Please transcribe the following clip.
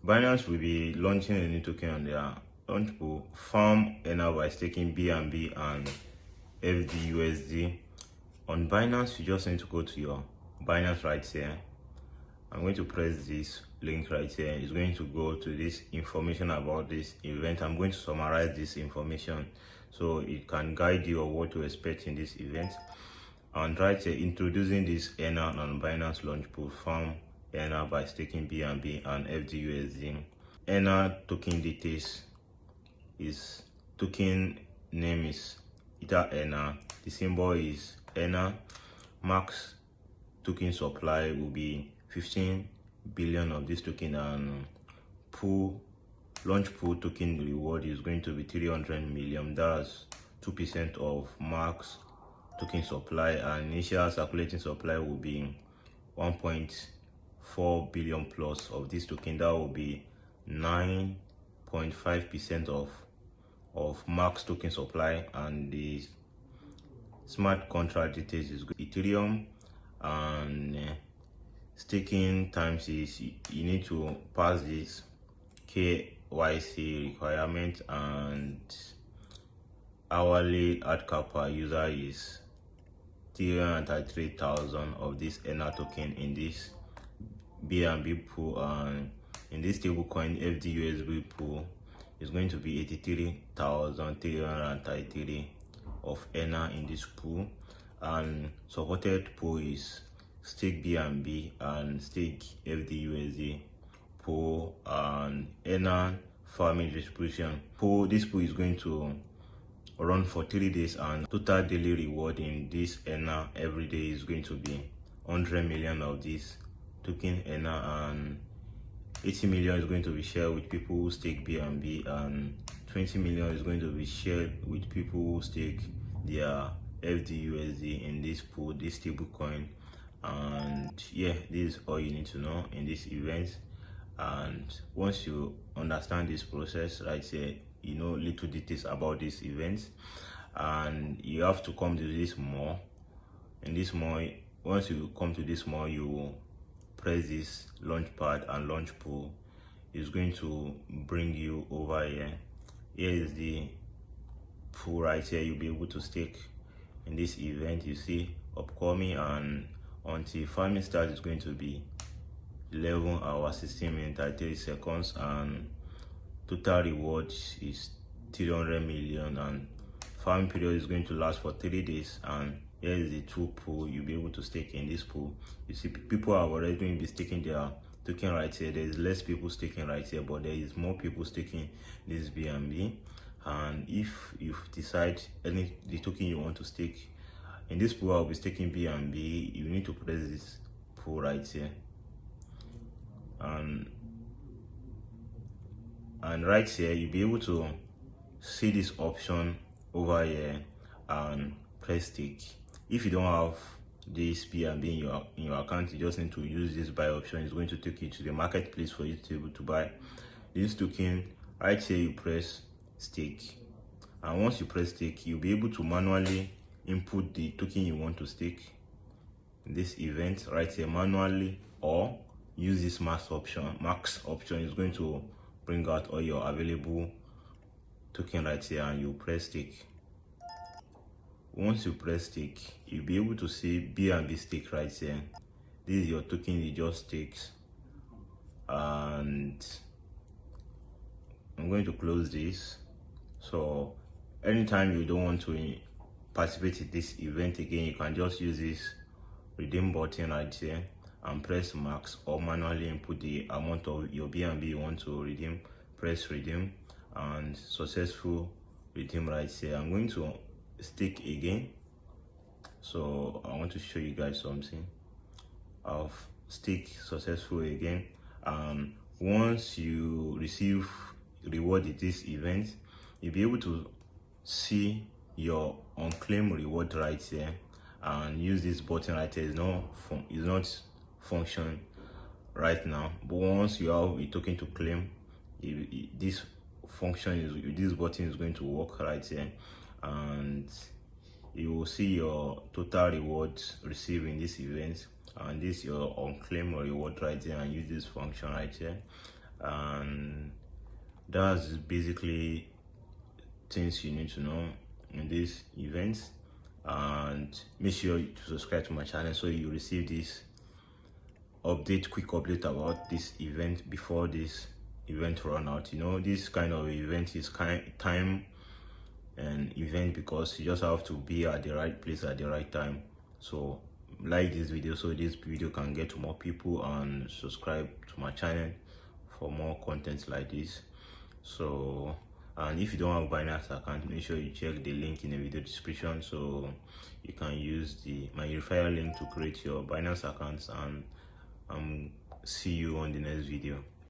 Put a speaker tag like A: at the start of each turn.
A: Binance will be launching a new token on their Launchpool, farm ENA by staking BNB and FDUSD. On Binance, you just need to go to your Binance right here. I'm going to press this link right here. It's going to go to this information about this event. I'm going to summarize this information so it can guide you on what to expect in this event. And right here, introducing this ENA on Binance Launchpool, farm ENA by staking BNB and FDUSD. ENA token details is token name is Ethena. The symbol is ENA. Max token supply will be 15 billion of this token, and Launchpool token reward is going to be 300 million. That's 2% of max token supply, and initial circulating supply will be 1.4 billion plus of this token. That will be 9.5% of max token supply. And the smart contract details is Ethereum, and staking times is you need to pass this KYC requirement, and hourly ad cap per user is 333,000 of this ENA token in this BNB pool, and in this stablecoin FDUSD pool is going to be 83,333 of ENA in this pool. And supported pool is stake BNB and stake FDUSD pool, and ENA farming distribution pool. This pool is going to run for 3 days, and total daily reward in this ENA every day is going to be 100 million of this token ENA, and 80 million is going to be shared with people who stake BNB, and 20 million is going to be shared with people who stake their FDUSD in this pool, this stablecoin. And yeah, this is all you need to know in this event. And once you understand this process right here, you know little details about this event, and you have to come to this mall. In this mall, once you come to this mall, you will press this launchpad, and Launchpool is going to bring you over here. Here is the pool right here. You'll be able to stake in this event. You see upcoming, and until farming starts, it's going to be 11 hours 16 minutes 30 seconds, and total reward is 300 million, and farming period is going to last for 3 days. And here is the two pool. You'll be able to stake in this pool. You see people have already been staking their token right here. There is less people staking right here, but there is more people staking this BNB. And if you decide the token you want to stake in this pool, I'll be staking BNB. You need to press this pool right here, and right here you'll be able to see this option over here and press stake. If you don't have this BNB in your account, you just need to use this buy option. It's going to take you to the marketplace for you to be able to buy this token. Right here you press stake, and once you press stake, you'll be able to manually input the token you want to stake in this event right here manually, or use this max option. Is going to bring out all your available token right here, and you press stake. Once you press stake, you'll be able to see BNB stake right here. This is your token you just staked, and I'm going to close this. So anytime you don't want to participate in this event again, you can just use this redeem button right here and press max, or manually input the amount of your BNB you want to redeem. Press redeem, and successful redeem right here. I'm going to stake again, so I want to show you guys something. I've staked successful again, and once you receive reward at this event, you'll be able to see your unclaimed reward right here, and use this button right here. It's not function right now, but once you have a token to claim, this button is going to work right here, and you will see your total rewards received in this event, and this your unclaimed reward right here, and use this function right here. And That's basically things you need to know in this event. And make sure to subscribe to my channel so you receive this quick update about this event before this event run out. You know, this kind of event is time and event because you just have to be at the right place at the right time. So like this video so this video can get to more people, and subscribe to my channel for more content like this. So, and if you don't have Binance account, make sure you check the link in the video description so you can use my referral link to create your Binance accounts. And see you on the next video.